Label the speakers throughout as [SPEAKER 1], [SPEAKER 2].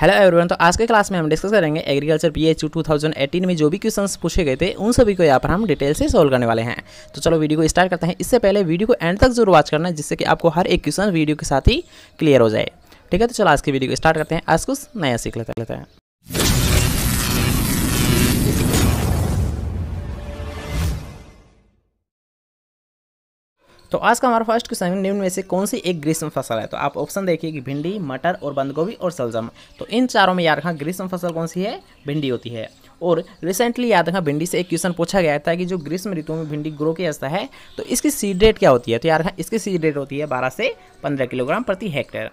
[SPEAKER 1] Hello everyone. तो आज के क्लास में हम डिस्कस करेंगे एग्रीकल्चर पीएचयू 2018 में जो भी क्वेश्चंस पूछे गए थे उन सभी को यहाँ पर हम डिटेल से सोल्व करने वाले हैं। तो चलो वीडियो को स्टार्ट करते हैं। इससे पहले वीडियो को एंड तक जरूर वॉच करना जिससे कि आपको हर एक क्वेश्चन वीडियो के साथ ही क्लियर हो जाए। ठीक है, तो चलो आज की वीडियो को स्टार्ट करते हैं। आज कुछ नया सीख लेते हैं। तो आज का हमारा फर्स्ट क्वेश्चन है, निम्न में से कौन सी एक ग्रीष्म फसल है। तो आप ऑप्शन देखिए कि भिंडी, मटर और बंद गोभी और सलजम। तो इन चारों में याद रखना ग्रीष्म फसल कौन सी है, भिंडी होती है। और रिसेंटली याद रखना भिंडी से एक क्वेश्चन पूछा गया था कि जो ग्रीष्म ऋतु में भिंडी ग्रो किया जाता है तो इसकी सीड रेट क्या होती है। तो याद रखना इसकी सीड रेट होती है 12 से 15 किलोग्राम प्रति हेक्टेयर।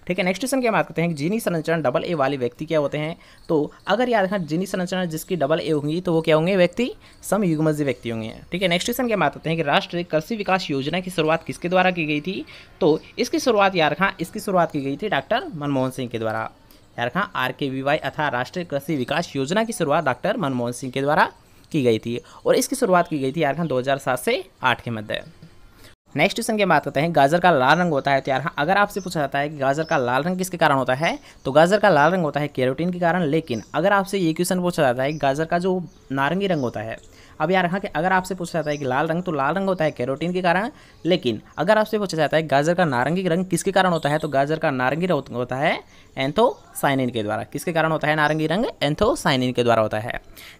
[SPEAKER 1] ठीक है, नेक्स्ट क्वेश्चन क्या बात करते हैं कि जीनी संरचना डबल ए वाले व्यक्ति क्या होते हैं। तो अगर याद रखना जीनी संरचना जिसकी डबल ए होंगी तो वो क्या होंगे, व्यक्ति समयुग्मज व्यक्ति होंगे। ठीक है, नेक्स्ट क्वेश्चन क्या बात करते हैं कि राष्ट्रीय कृषि विकास योजना की शुरुआत किसके द्वारा की गई थी। तो इसकी शुरुआत याद रखना इसकी शुरुआत की गई थी डॉक्टर मनमोहन सिंह के द्वारा। याद रखना RKVY अर्थात राष्ट्रीय कृषि विकास योजना की शुरुआत डॉक्टर मनमोहन सिंह के द्वारा की गई थी और इसकी शुरुआत की गई थी याद रखना 2007 से 8 के मध्य। नेक्स्ट क्वेश्चन की बात करते हैं गाजर का लाल रंग होता है। तो यार अगर आपसे पूछा जाता है कि गाजर का लाल रंग किसके कारण होता है तो गाजर का लाल रंग होता है कैरोटीन के कारण। लेकिन अगर आपसे ये क्वेश्चन पूछा जाता है कि गाजर का जो नारंगी रंग होता है, अब यार कि अगर आपसे पूछा जाता है कि लाल रंग, तो लाल रंग होता है कैरोटीन के कारण। लेकिन अगर आपसे पूछा जाता है गाजर का नारंगी रंग किसके कारण होता है तो गाजर का नारंगी रंग होता है एंथोसाइनिन के द्वारा। किसके कारण होता है नारंगी रंग, एंथोसाइनिन के द्वारा होता है।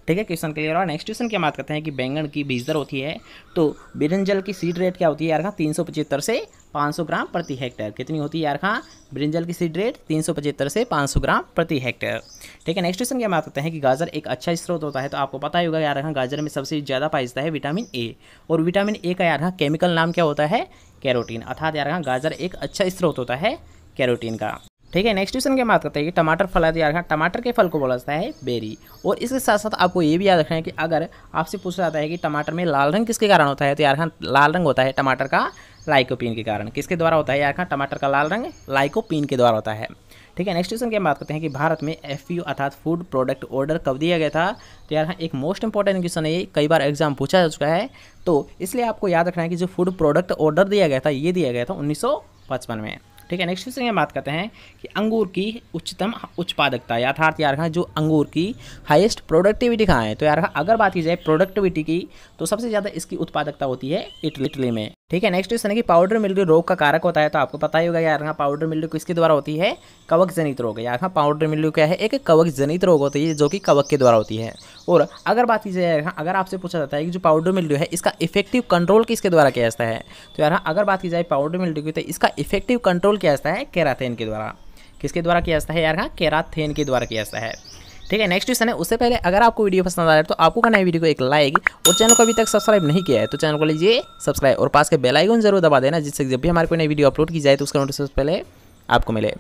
[SPEAKER 1] ठीक है, क्वेश्चन क्लियर हुआ। नेक्स्ट क्वेश्चन की बात करते हैं कि बैंगन की बीज दर होती है तो ब्रिंजल की सीड रेट क्या होती है यार 375 से 500 ग्राम प्रति हेक्टेयर। कितनी होती है यार ब्रिंजल की सीड रेट 375 से 500 ग्राम प्रति हेक्टेयर। ठीक है, नेक्स्ट क्वेश्चन क्या बात करते हैं कि गाजर एक अच्छा स्रोत होता है। तो आपको पता ही होगा यार गाजर में सबसे ज़्यादा पाया जाता है विटामिन ए और विटामिन ए का यार केमिकल नाम क्या होता है, कैरोटीन। अर्थात यार गाजर एक अच्छा स्रोत होता है कैरोटीन का। ठीक है, नेक्स्ट क्वेश्चन की बात करते हैं कि टमाटर फल है। तो यार टमाटर के फल को बोला जाता है बेरी। और इसके साथ साथ आपको ये भी याद रखना है कि अगर आपसे पूछा जाता है कि टमाटर में लाल रंग किसके कारण होता है तो यार लाल रंग होता है टमाटर का लाइकोपीन के कारण। किसके द्वारा होता है यार टमाटर का लाल रंग लाइकोपीन के द्वारा होता है। ठीक है, नेक्स्ट क्वेश्चन की बात करते हैं कि भारत में FPO अर्थात फूड प्रोडक्ट ऑर्डर कब दिया गया था। तो यार एक मोस्ट इंपॉर्टेंट क्वेश्चन है, ये कई बार एग्जाम पूछा जा चुका है तो इसलिए आपको याद रखना है कि जो फूड प्रोडक्ट ऑर्डर दिया गया था ये दिया गया था 1955 में। ठीक है, नेक्स्ट क्वेश्चन की बात करते हैं कि अंगूर की उच्चतम उत्पादकता अर्थात यार जो अंगूर की हाईएस्ट प्रोडक्टिविटी कहाँ है। तो यार अगर बात की जाए प्रोडक्टिविटी की तो सबसे ज़्यादा इसकी उत्पादकता होती है इटली में। ठीक है, नेक्स्ट क्वेश्चन है कि पाउडर मिल्ड्यू रोग का कारक होता है। तो आपको पता ही होगा यार पाउडर मिल्ड्यू किसके द्वारा होती है, कवक जनित रोग। यार पाउडर मिल्ड्यू क्या है, एक कवक जनित रोग होती है जो कि कवक के द्वारा होती है। और अगर बात की जाए अगर आपसे पूछा जाता है कि जो पाउडर मिल्ड्यू है इसका इफेक्टिव कंट्रोल किसके द्वारा किया जाता है। तो यार अगर बात की जाए पाउडर मिल्ड्यू की तो इसका इफेक्टिव कंट्रोल किया जाता है केराथेन के द्वारा। किसके द्वारा किया जाता है यार केराथेन के द्वारा किया जाता है। ठीक है, नेक्स्ट क्वेश्चन है उससे पहले अगर आपको वीडियो पसंद आ रहा है तो आपको करना है वीडियो को एक लाइक और चैनल को अभी तक सब्सक्राइब नहीं किया है तो चैनल को लीजिए सब्सक्राइब और पास के बेल आइकन जरूर दबा देना जिससे जब भी हमारी कोई नई वीडियो अपलोड की जाए तो उसका नोटिफिकेशन पहले आपको मिले।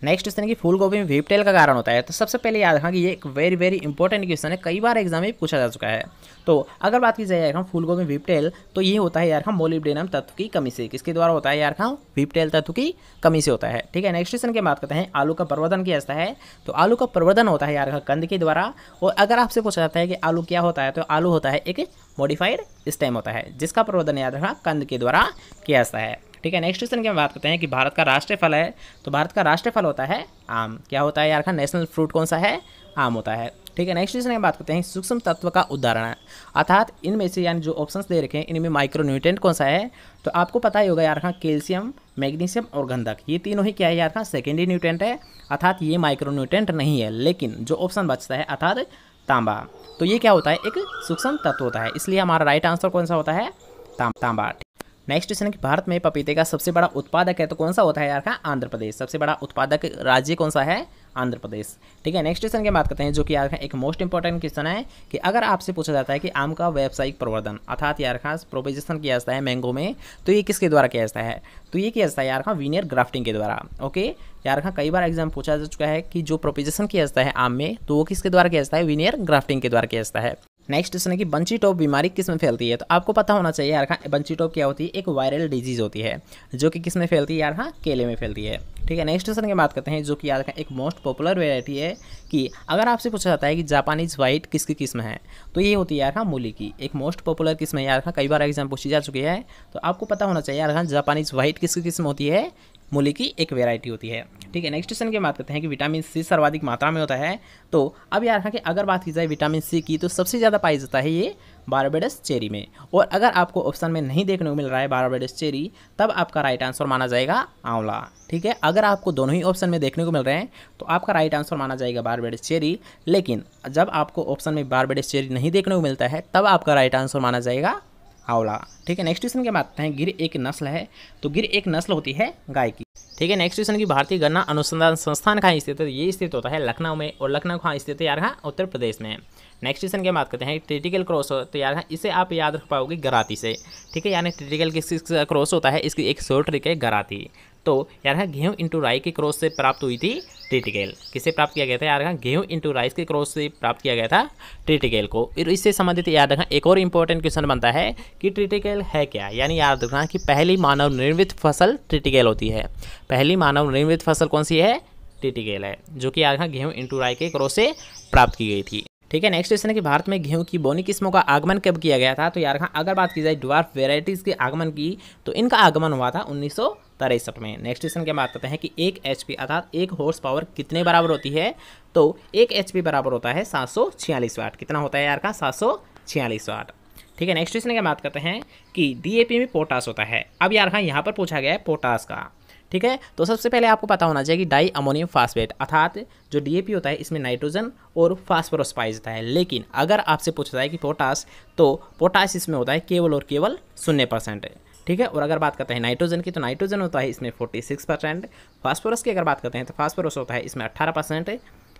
[SPEAKER 1] नेक्स्ट क्वेश्चन है कि फूल गोभी में व्हीपटेल का कारण होता है। तो सबसे पहले याद रखना कि ये एक वेरी इंपॉर्टेंट क्वेश्चन है, कई बार एग्जाम में पूछा जा चुका है। तो अगर बात की जाए यार फूल गोभी में व्हीपटेल तो ये होता है यार मोलिब्डेनम तत्व की कमी से। किसके द्वारा होता है यार व्हीपटेल तत्व की कमी से होता है। ठीक है, नेक्स्ट क्वेश्चन की बात करते हैं आलू का प्रवर्धन किया जाता है। तो आलू का प्रवर्धन होता है यार कंद के द्वारा। और अगर आपसे पूछा जाता है कि आलू क्या होता है तो आलू होता है एक मॉडिफाइड स्टेम होता है जिसका प्रवर्धन याद रखना कंद के द्वारा किया जाता है। ठीक है, नेक्स्ट क्वेश्चन की बात करते हैं कि भारत का राष्ट्रीय फल है। तो भारत का राष्ट्रीय फल होता है आम। क्या होता है यार नेशनल फ्रूट कौन सा है, आम होता है। ठीक है, नेक्स्ट क्वेश्चन की बात करते हैं सूक्ष्म तत्व का उदाहरण है। अर्थात इनमें से यानी जो ऑप्शंस दे रखे हैं इनमें माइक्रोन्यूट्रिएंट कौन सा है। तो आपको पता ही होगा यार कैल्शियम, मैग्नीशियम और गंधक, ये तीनों ही क्या है यार सेकेंडरी न्यूट्रिएंट है। अर्थात ये माइक्रोन्यूट्रिएंट नहीं है। लेकिन जो ऑप्शन बचता है अर्थात तांबा, तो ये क्या होता है, एक सूक्ष्म तत्व होता है। इसलिए हमारा राइट आंसर कौन सा होता है, तांबा। नेक्स्ट क्वेश्चन है कि भारत में पपीते का सबसे बड़ा उत्पादक है तो कौन सा होता है यार आंध्र प्रदेश। सबसे बड़ा उत्पादक राज्य कौन सा है, आंध्र प्रदेश। ठीक है, नेक्स्ट क्वेश्चन की बात करते हैं जो कि यार एक मोस्ट इंपॉर्टेंट क्वेश्चन है कि अगर आपसे पूछा जाता है कि आम का व्यावसायिक प्रवर्धन अर्थात यार प्रोपेगेशन किया जाता है मैंगो में तो ये किसके द्वारा किया जाता है। तो ये किया जाता है यार विनियर ग्राफ्टिंग के द्वारा। ओके यार कई बार एग्जाम पूछा जा चुका है कि जो प्रोपेगेशन किया जाता है आम में तो वो किसके द्वारा किया जाता है, विनियर ग्राफ्टिंग के द्वारा किया जाता है। नेक्स्ट क्वेश्चन है कि बंची टॉप बीमारी किस में फैलती है। तो आपको पता होना चाहिए यार बंची टॉप क्या होती है, एक वायरल डिजीज होती है जो कि किस में फैलती है यार केले में फैलती है। ठीक है, नेक्स्ट क्वेश्चन की बात करते हैं जो कि यार एक मोस्ट पॉपुलर वेराइटी है कि अगर आपसे पूछा जाता है कि जापानीज व्हाइट किसकी किस्म है तो ये होती है यार मूली की। एक मोस्ट पॉपुलर किस्म है यार कई बार एग्जाम पूछी जा चुकी है। तो आपको पता होना चाहिए यार जापानीज व्हाइट किसकी किस्म होती है, मूली की एक वेराइटी होती है। ठीक है, नेक्स्ट क्वेश्चन की बात करते हैं कि विटामिन सी सर्वाधिक मात्रा में होता है। तो अब यार कि अगर बात की जाए विटामिन सी की, तो सबसे ज़्यादा पाई जाता है ये बारबेडस चेरी में। और अगर आपको ऑप्शन में नहीं देखने को मिल रहा है बारबेडस चेरी, तब आपका राइट आंसर माना जाएगा आंवला। ठीक है, अगर आपको दोनों ही ऑप्शन में देखने को मिल रहे हैं तो आपका राइट आंसर माना जाएगा बारबेडस चेरी। लेकिन जब आपको ऑप्शन में बारबेडस चेरी नहीं देखने को मिलता है, तब आपका राइट आंसर माना जाएगा आंवला। ठीक है, नेक्स्ट क्वेश्चन की बात करते हैं गिर एक नस्ल है। तो गिर एक नस्ल होती है गाय की। ठीक है, नेक्स्ट क्वेश्चन की भारतीय गन्ना अनुसंधान संस्थान कहाँ स्थित है? ये स्थित होता है लखनऊ में। और लखनऊ कहाँ स्थित है यार? हाँ, उत्तर प्रदेश में। नेक्स्ट क्वेश्चन की बात करते हैं ट्रिटिकल क्रॉस। तो यार इसे आप याद रख पाओगे गराती से। ठीक है, यानी ट्रिटिकल किस क्रॉस होता है, इसकी एक शॉर्ट ट्रिक है गराती। तो यार गेहूं इंटू राई के क्रॉस से प्राप्त हुई थी ट्रिटिकल। किससे प्राप्त किया गया था यार? गेहूं इंटू राइस के क्रॉस से प्राप्त किया गया था ट्रिटिकल को। और इससे संबंधित याद रखना एक और इंपॉर्टेंट क्वेश्चन बनता है कि ट्रिटिकल है क्या। यानी याद रखना कि पहली मानव निर्मित फसल ट्रिटिकल होती है। पहली मानव निर्मित फसल कौन सी है? ट्रिटिकल है, जो कि यार गेहूं इंटू राई के क्रॉस से प्राप्त की गई थी। ठीक है, नेक्स्ट क्वेश्चन है कि भारत में गेहूं की बोनी किस्मों का आगमन कब किया गया था? तो यार अगर बात की जाए ड्वार्फ वेराइटीज़ के आगमन की, तो इनका आगमन हुआ था 1963 में। नेक्स्ट क्वेश्चन की बात करते हैं कि 1 HP अर्थात 1 हॉर्स पावर कितने बराबर होती है? तो 1 HP बराबर होता है 746 वाट। कितना होता है यार का? 746 वाट। ठीक है, नेक्स्ट क्वेश्चन की बात करते हैं कि DAP में पोटास होता है। अब यार यहाँ पर पूछा गया है पोटास का। ठीक है, तो सबसे पहले आपको पता होना चाहिए कि डाई अमोनियम फास्फेट अर्थात जो DAP होता है, इसमें नाइट्रोजन और फास्फोरस पाया जाता है। लेकिन अगर आपसे पूछा जाए कि पोटास, तो पोटास इसमें होता है केवल और केवल 0%। ठीक है, और अगर बात करते हैं नाइट्रोजन की, तो नाइट्रोजन होता है इसमें 46%। फास्फोरस की अगर बात करते हैं तो फास्फोरस होता है इसमें 18%।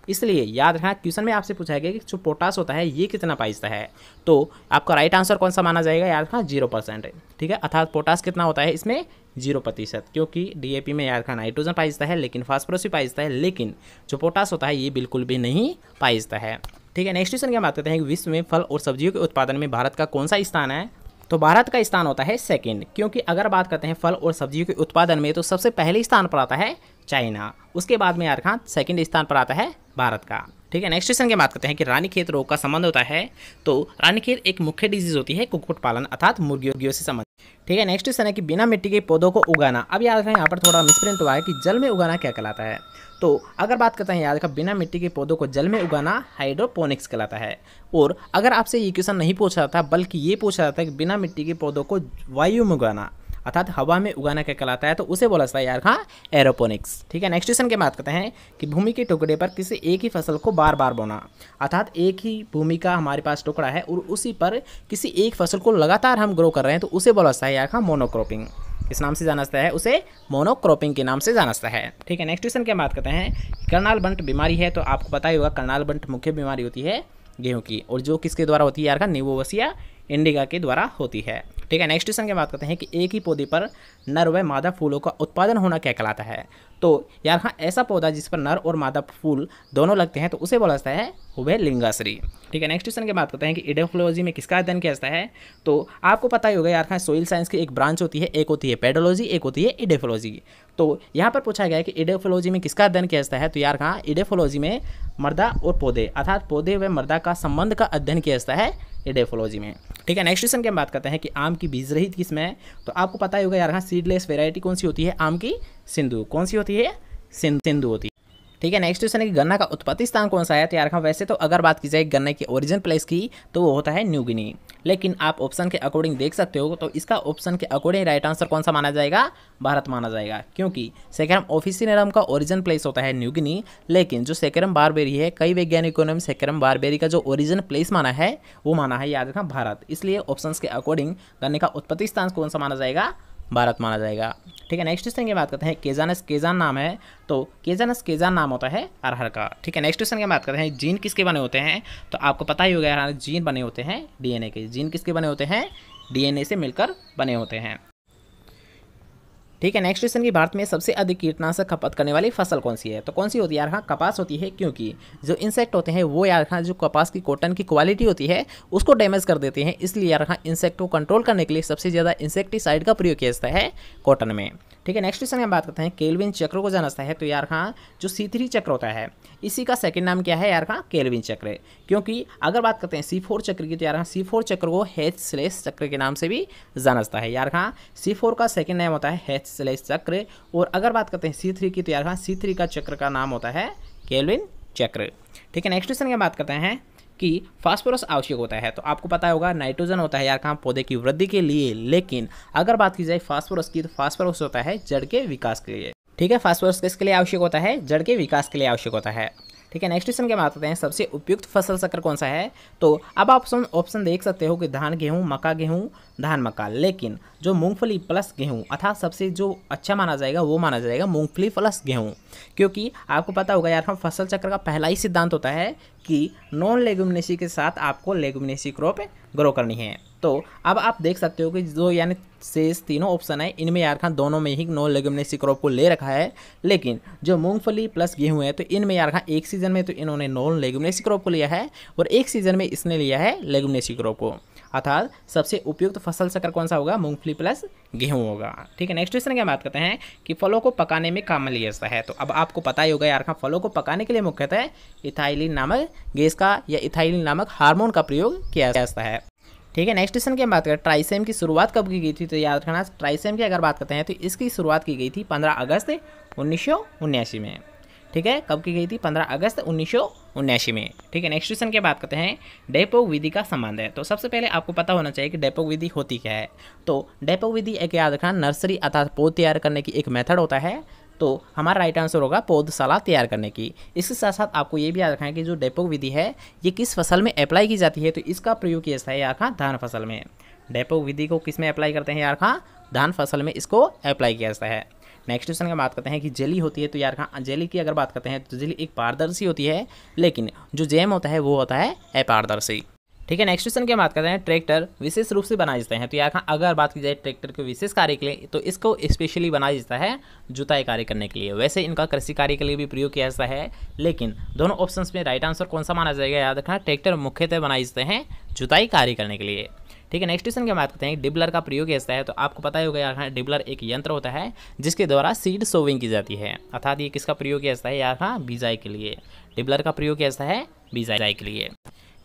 [SPEAKER 1] इसलिए याद रखना क्वेश्चन में आपसे पूछा गया कि जो पोटास होता है ये कितना पाइजता है, तो आपका राइट आंसर कौन सा माना जाएगा? याद रखना 0%। ठीक है, अर्थात पोटास कितना होता है इसमें? 0%। क्योंकि DAP में याद रखना नाइट्रोजन पाइजता है, लेकिन फास्फोरस भी पाइजता है, लेकिन जो पोटास होता है ये बिल्कुल भी नहीं पाइजता है। ठीक है, नेक्स्ट क्वेश्चन की बात करते हैं कि विश्व में फल और सब्जियों के उत्पादन में भारत का कौन सा स्थान है? तो भारत का स्थान होता है सेकंड। क्योंकि अगर बात करते हैं फल और सब्जियों के उत्पादन में, तो सबसे पहले स्थान पर आता है चाइना, उसके बाद में यार सेकंड स्थान पर आता है भारत का। ठीक है, नेक्स्ट क्वेश्चन की बात करते हैं कि रानीखेत रोग का संबंध होता है। तो रानीखेत एक मुख्य डिजीज होती है कुक्कुट पालन अर्थात मुर्गियों से संबंधित। ठीक है, नेक्स्ट क्वेश्चन है कि बिना मिट्टी के पौधों को उगाना। अब याद रखें यहाँ पर थोड़ा मिसप्रिंट हुआ है कि जल में उगाना क्या कहलाता है। तो अगर बात करते हैं याद रखा बिना मिट्टी के पौधों को जल में उगाना हाइड्रोपोनिक्स कहलाता है। और अगर आपसे ये क्वेश्चन नहीं पूछा था, बल्कि ये पूछा जाता है कि बिना मिट्टी के पौधों को वायु में उगाना अर्थात हवा में उगाना क्या कहलाता है, तो उसे बोला जाता है यार एरोपोनिक्स। ठीक है, नेक्स्ट क्वेश्चन की बात करते हैं कि भूमि के टुकड़े पर किसी एक ही फसल को बार बार बोना अर्थात एक ही भूमि का हमारे पास टुकड़ा है और उसी पर किसी एक फसल को लगातार हम ग्रो कर रहे हैं, तो उसे बोला जाता है यार मोनोक्रॉपिंग। किस नाम से जाना जाता है? उसे मोनोक्रॉपिंग के नाम से जाना जाता है। ठीक है, नेक्स्ट क्वेश्चन की बात करते हैं कर्नाल बंट बीमारी है। तो आपको पता ही होगा कर्नाल बंट मुख्य बीमारी होती है गेहूं की, और जो किसके द्वारा होती है यार निवोसिया इंडिका के द्वारा होती है। ठीक है, नेक्स्ट क्वेश्चन की बात करते हैं कि एक ही पौधे पर नर व मादा फूलों का उत्पादन होना क्या कहलाता है। तो यार ऐसा पौधा जिस पर नर और मादा फूल दोनों लगते हैं, तो उसे बोला जाता है उभयलिंगाश्री। ठीक है, नेक्स्ट क्वेश्चन की बात करते हैं कि इडेफोलॉजी में किसका अध्ययन किया जाता है। तो आपको पता ही होगा यार सोइल साइंस की एक ब्रांच होती है, एक होती है पेडोलॉजी, एक होती है इडेफोलॉजी। तो यहाँ पर पूछा गया है कि इडेफोलॉजी में किसका अध्ययन किया जाता है। तो यार इडेफोलॉजी में मर्दा और पौधे अर्थात पौधे व मर्दा का संबंध का अध्ययन किया जाता है इडेफोलॉजी में। ठीक है, नेक्स्ट क्वेश्चन की हम बात करते हैं कि आम की बीज रहित किस्म है। तो आपको पता ही होगा यार सीडलेस वेराइटी कौन सी होती है? आम की सिंधु। कौन सी होती है? सिंधु होती है। ठीक है, नेक्स्ट क्वेश्चन है कि गन्ना का उत्पत्ति स्थान कौन सा है। तो यार वैसे तो अगर बात की जाए गन्ने के ओरिजिन प्लेस की, तो वो होता है न्यू गिनी। लेकिन आप ऑप्शन के अकॉर्डिंग देख सकते हो, तो इसका ऑप्शन के अकॉर्डिंग राइट आंसर कौन सा माना जाएगा? भारत माना जाएगा। क्योंकि सेकेरम ऑफिसिनेरम का ओरिजिन प्लेस होता है न्यू गिनी, लेकिन जो सेकेरम बारबेरी है, कई वैज्ञानिकों ने सेकेरम बारबेरी का जो ओरिजिन प्लेस माना है, वो माना है याद रखना भारत। इसलिए ऑप्शंस के अकॉर्डिंग गन्ने का उत्पत्ति स्थान कौन सा माना जाएगा? भारत माना जाएगा। ठीक है, नेक्स्ट क्वेश्चन की बात करते हैं केजानस केजान नाम है। तो केजानस केजान नाम होता है अरहर का। ठीक है, नेक्स्ट क्वेश्चन की बात करते हैं जीन किसके बने होते हैं। तो आपको पता ही होगा यार जीन बने होते हैं DNA के। जीन किसके बने होते हैं? DNA से मिलकर बने होते हैं। ठीक है, नेक्स्ट क्वेश्चन की भारत में सबसे अधिक कीटनाशक खपत करने वाली फसल कौन सी है। तो कौन सी होती है यार? कपास होती है। क्योंकि जो इंसेक्ट होते हैं वो यार जो कपास की कॉटन की क्वालिटी होती है उसको डैमेज कर देते हैं। इसलिए यार इंसेक्ट को कंट्रोल करने के लिए सबसे ज़्यादा इंसेक्टिसाइड का प्रयोग किया जाता है कॉटन में। ठीक है, नेक्स्ट क्वेश्चन में बात करते हैं केल्विन चक्र को समझता है। तो यार हाँ, जो C3 चक्र होता है इसी का सेकंड नाम क्या है यार हाँ, केल्विन चक्र। क्योंकि अगर बात करते हैं C4 चक्र की तो यार हाँ C4 चक्र को H/ चक्र के नाम से भी जानता है। यार हाँ C4 का सेकंड नाम होता है H/ चक्र। और अगर बात करते हैं C3 की तो यार हाँ C3 का चक्र का नाम होता है केल्विन चक्र। ठीक है, नेक्स्ट क्वेश्चन की बात करते हैं कि फास्फोरस आवश्यक होता है। तो आपको पता होगा नाइट्रोजन होता है यार कहाँ, पौधे की वृद्धि के लिए, लेकिन अगर बात की जाए फास्फोरस की तो फास्फोरस होता है जड़ के विकास के लिए। ठीक है, फास्फोरस किसके लिए आवश्यक होता है? जड़ के विकास के लिए आवश्यक होता है। ठीक है, नेक्स्ट क्वेश्चन की बात करते हैं सबसे उपयुक्त फसल चक्र कौन सा है। तो अब आप ऑप्शन देख सकते हो कि धान गेहूँ, मक्का गेहूँ, धान मक्का, लेकिन जो मूंगफली प्लस गेहूँ अर्थात सबसे जो अच्छा माना जाएगा वो माना जाएगा मूंगफली प्लस गेहूँ। क्योंकि आपको पता होगा यार हम फसल चक्र का पहला ही सिद्धांत होता है कि नॉन लेगुमिनेसी के साथ आपको लेगुमिनेसी क्रॉप ग्रो करनी है। तो अब आप देख सकते हो कि जो यानी शेष तीनों ऑप्शन है इनमें यार खान दोनों में ही नॉन लेगुमिनेसी क्रॉप को ले रखा है, लेकिन जो मूंगफली प्लस गेहूं है तो इनमें यार खान एक सीजन में तो इन्होंने नॉन लेगुमिनेसी क्रॉप को लिया है और एक सीजन में इसने लिया है लेगुमिनेसी क्रॉप को। अर्थात सबसे उपयुक्त फसल चक्र कौन सा होगा? मूंगफली प्लस गेहूं होगा। ठीक है, नेक्स्ट क्वेश्चन की बात करते हैं कि फलों को पकाने में काम में लिया जाता है। तो अब आपको पता ही होगा यार खान फलों को पकाने के लिए मुख्यतः इथाइलिन नामक गैस का या इथाइलिन नामक हार्मोन का प्रयोग किया जाता है। ठीक है, नेक्स्ट क्वेश्चन की बात करें ट्राइसेम की शुरुआत कब की गई थी। तो याद रखना ट्राइसेम की अगर बात करते हैं तो इसकी शुरुआत की गई थी 15 अगस्त 1979 में। ठीक है, कब की गई थी? 15 अगस्त 1979 में। ठीक है, नेक्स्ट क्वेश्चन की बात करते हैं डेपोक विधि का संबंध है। तो सबसे पहले आपको पता होना चाहिए कि डेपोक विधि होती क्या है। तो डेपोक विधि एक याद रखना नर्सरी अर्थात पौध तैयार करने की एक मेथड होता है। तो हमारा राइट आंसर होगा पौधशाला तैयार करने की। इसके साथ साथ आपको ये भी याद रखना है कि जो डेपोक विधि है ये किस फसल में अप्लाई की जाती है। तो इसका प्रयोग किया जाता है यार खां धान फसल में। डेपोक विधि को किस में अप्लाई करते हैं यार खां? धान फसल में इसको अप्लाई किया जाता है। नेक्स्ट क्वेश्चन की बात करते हैं कि जेली होती है। तो यार खां जेली की अगर बात करते हैं तो जेली एक पारदर्शी होती है, लेकिन जो जैम होता है वो होता है अपारदर्शी। ठीक है, नेक्स्ट क्वेश्चन की बात करते हैं ट्रैक्टर विशेष रूप से बनाए जाते हैं। तो यार अगर बात की जाए ट्रैक्टर के विशेष कार्य के लिए तो इसको स्पेशली बनाया जाता है जुताई कार्य करने के लिए। वैसे इनका कृषि कार्य के लिए भी प्रयोग किया जाता है, लेकिन दोनों ऑप्शंस में राइट आंसर कौन सा माना जाएगा? याद रखना ट्रैक्टर मुख्यतः बनाए जाते हैं जुताई कार्य करने के लिए। ठीक है, नेक्स्ट क्वेश्चन की बात करते हैं डिबलर का प्रयोग कैसा है। तो आपको पता ही होगा यार डिबलर एक यंत्र होता है जिसके द्वारा सीड सोविंग की जाती है। अर्थात ये किसका प्रयोग किया जाता है? यार बिजाई के लिए। डिबलर का प्रयोग किया जाता है बिजाई के लिए।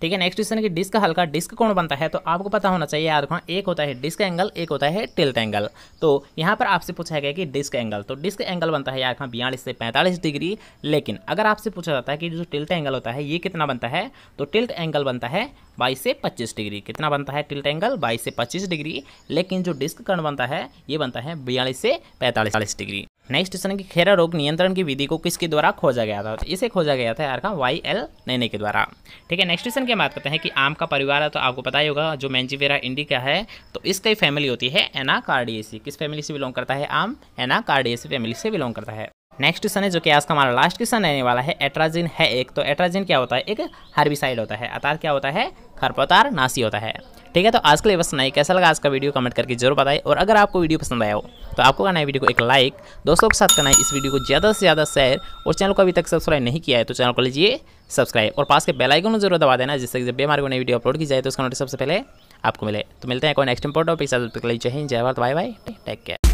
[SPEAKER 1] ठीक है, नेक्स्ट क्वेश्चन की डिस्क हल्का डिस्क कौन बनता है। तो आपको पता होना चाहिए यार एक होता है डिस्क एंगल, एक होता है टिल्ट एंगल। तो यहाँ पर आपसे पूछा गया कि डिस्क एंगल, तो डिस्क एंगल बनता है यार 42 से 45 डिग्री। लेकिन अगर आपसे पूछा जाता है कि जो टिल्ट एंगल होता है ये कितना बनता है, तो टिल्ट एंगल बनता है 22 से 25 डिग्री। कितना बनता है टिल्ट एंगल? 22 से 25 डिग्री। लेकिन जो डिस्क कोण बनता है ये बनता है 42 से 45 डिग्री। नेक्स्ट क्वेश्चन की खेरा रोग नियंत्रण की विधि को किसके द्वारा खोजा गया था। तो इसे खोजा गया था यार YL नैने के द्वारा। ठीक है, नेक्स्ट क्वेश्चन की बात करते हैं कि आम का परिवार है। तो आपको पता ही होगा जो मैंजीफेरा इंडिका है तो इसकी फैमिली होती है एनाकार्डियेसी। किस फैमिली से बिलोंग करता है आम? एनाकार्डियेसी फैमिली से बिलोंग करता है। नेक्स्ट क्वेश्चन है जो कि आज का हमारा लास्ट क्वेश्चन रहने वाला है एट्राजिन है एक। तो एट्राजिन क्या होता है? एक हर्बिसाइड होता है, अर्थात क्या होता है? खरपतवार नाशी होता है। ठीक है, तो आज के लिए बस नहीं, कैसा लगा आज का वीडियो कमेंट करके जरूर बताएं। और अगर आपको वीडियो पसंद आया हो तो आपको करना है वीडियो को एक लाइक, दोस्तों के साथ करना है इस वीडियो को ज़्यादा से ज़्यादा शेयर, और चैनल को अभी तक सब्सक्राइब नहीं किया है तो चैनल को लीजिए सब्सक्राइब और पास के बेल आइकन को जरूर दबा देना, जिससे जब भी हमारे को नई वीडियो अपलोड की जाए तो उसका नोटिस सबसे पहले आपको मिले। तो मिलते हैं कोई नेक्स्ट इंपॉर्टेंट टॉपिक के साथ। जय हिंद, जय Bharat, bye bye, take care.